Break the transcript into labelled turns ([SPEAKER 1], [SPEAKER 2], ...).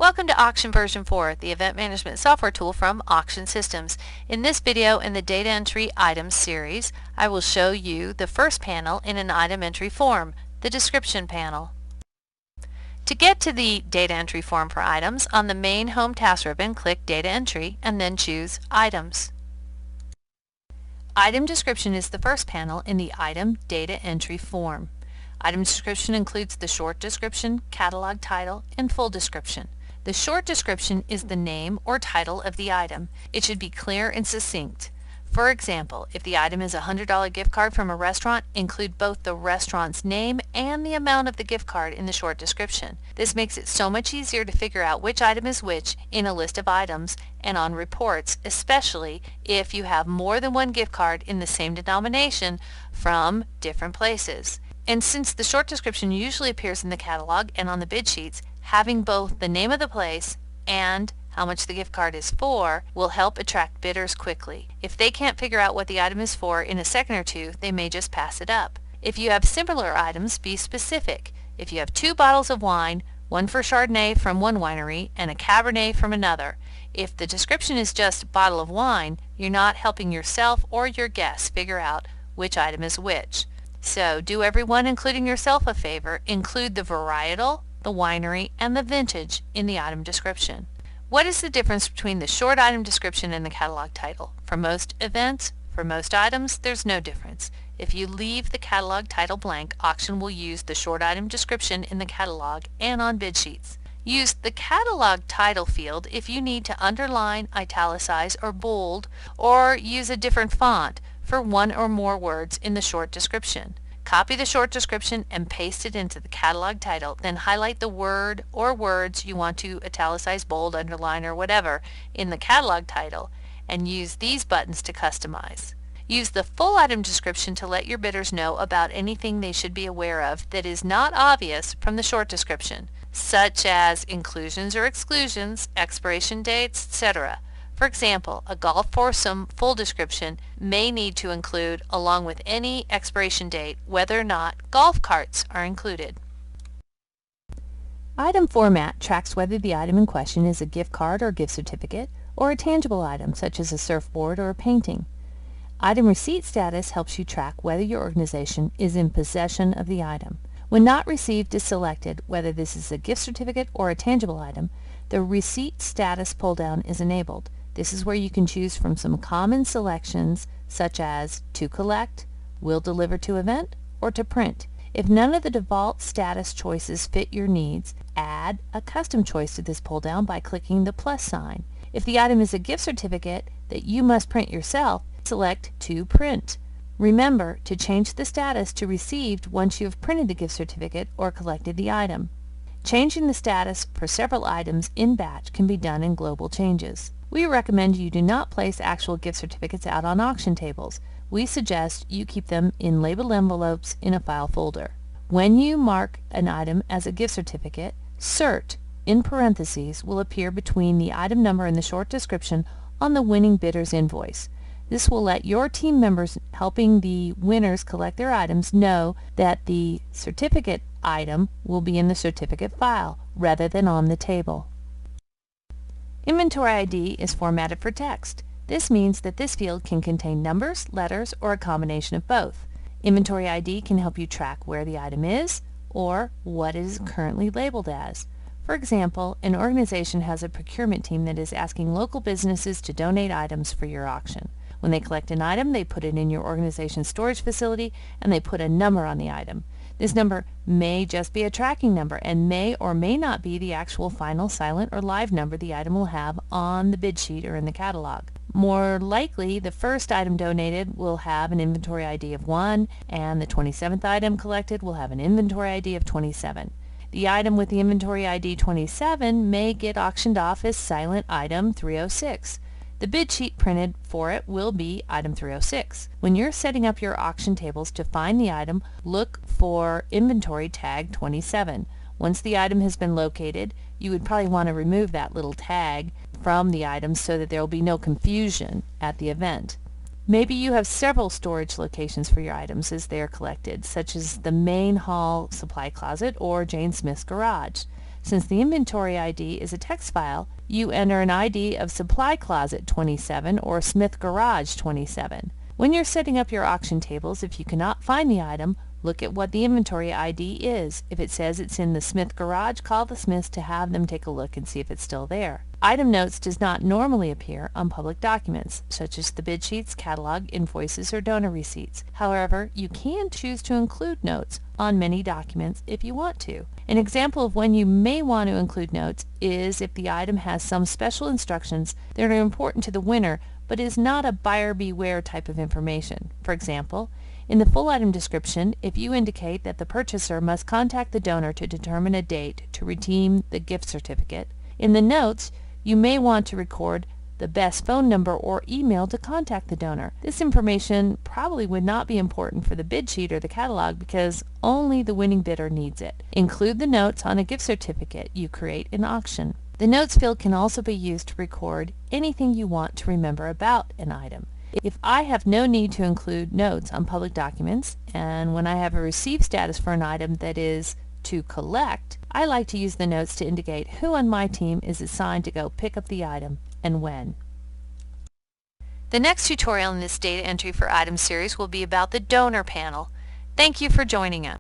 [SPEAKER 1] Welcome to Auction version 4, the event management software tool from Auction Systems. In this video in the Data Entry Items series, I will show you the first panel in an item entry form, the description panel. To get to the data entry form for items, on the main Home task ribbon, click Data Entry and then choose Items. Item Description is the first panel in the item data entry form. Item description includes the short description, catalog title, and full description. The short description is the name or title of the item. It should be clear and succinct. For example, if the item is a $100 gift card from a restaurant, include both the restaurant's name and the amount of the gift card in the short description. This makes it so much easier to figure out which item is which in a list of items and on reports, especially if you have more than one gift card in the same denomination from different places. And since the short description usually appears in the catalog and on the bid sheets, having both the name of the place and how much the gift card is for will help attract bidders quickly. If they can't figure out what the item is for in a second or two, they may just pass it up. If you have similar items, be specific. If you have 2 bottles of wine, one for Chardonnay from one winery and a Cabernet from another, if the description is just bottle of wine, you're not helping yourself or your guests figure out which item is which. So do everyone, including yourself, a favor. Include the varietal, the winery, and the vintage in the item description. What is the difference between the short item description and the catalog title? For most events, for most items, there's no difference. If you leave the catalog title blank, Auction will use the short item description in the catalog and on bid sheets. Use the catalog title field if you need to underline, italicize, or bold, or use a different font for one or more words in the short description. Copy the short description and paste it into the catalog title, then highlight the word or words you want to italicize, bold, underline, or whatever in the catalog title, and use these buttons to customize. Use the full item description to let your bidders know about anything they should be aware of that is not obvious from the short description, such as inclusions or exclusions, expiration dates, etc. For example, a golf foursome full description may need to include, along with any expiration date, whether or not golf carts are included. Item format tracks whether the item in question is a gift card or gift certificate, or a tangible item such as a surfboard or a painting. Item receipt status helps you track whether your organization is in possession of the item. When not received is selected, whether this is a gift certificate or a tangible item, the receipt status pull-down is enabled. This is where you can choose from some common selections such as to collect, will deliver to event, or to print. If none of the default status choices fit your needs, add a custom choice to this pull-down by clicking the plus sign. If the item is a gift certificate that you must print yourself, select to print. Remember to change the status to received once you have printed the gift certificate or collected the item. Changing the status for several items in batch can be done in global changes. We recommend you do not place actual gift certificates out on auction tables. We suggest you keep them in labeled envelopes in a file folder. When you mark an item as a gift certificate, CERT in parentheses will appear between the item number and the short description on the winning bidder's invoice. This will let your team members helping the winners collect their items know that the certificate item will be in the certificate file rather than on the table. Inventory ID is formatted for text. This means that this field can contain numbers, letters, or a combination of both. Inventory ID can help you track where the item is or what it is currently labeled as. For example, an organization has a procurement team that is asking local businesses to donate items for your auction. When they collect an item, they put it in your organization's storage facility and they put a number on the item. This number may just be a tracking number and may or may not be the actual final silent or live number the item will have on the bid sheet or in the catalog. More likely, the first item donated will have an inventory ID of 1 and the 27th item collected will have an inventory ID of 27. The item with the inventory ID 27 may get auctioned off as silent item 306. The bid sheet printed for it will be item 306. When you're setting up your auction tables to find the item, look for inventory tag 27. Once the item has been located, you would probably want to remove that little tag from the item so that there will be no confusion at the event. Maybe you have several storage locations for your items as they are collected, such as the main hall supply closet or Jane Smith's garage. Since the inventory ID is a text file, you enter an ID of Supply Closet 27 or Smith Garage 27. When you're setting up your auction tables, if you cannot find the item, look at what the inventory ID is. If it says it's in the Smith Garage, call the Smiths to have them take a look and see if it's still there. Item notes does not normally appear on public documents, such as the bid sheets, catalog, invoices, or donor receipts. However, you can choose to include notes on many documents if you want to. An example of when you may want to include notes is if the item has some special instructions that are important to the winner but is not a buyer beware type of information. For example, in the full item description, if you indicate that the purchaser must contact the donor to determine a date to redeem the gift certificate, in the notes you may want to record the best phone number or email to contact the donor. This information probably would not be important for the bid sheet or the catalog because only the winning bidder needs it. Include the notes on a gift certificate you create in auction. The notes field can also be used to record anything you want to remember about an item. If I have no need to include notes on public documents, and when I have a receive status for an item that is to collect, I like to use the notes to indicate who on my team is assigned to go pick up the item and when. The next tutorial in this data entry for item series will be about the donor panel. Thank you for joining us.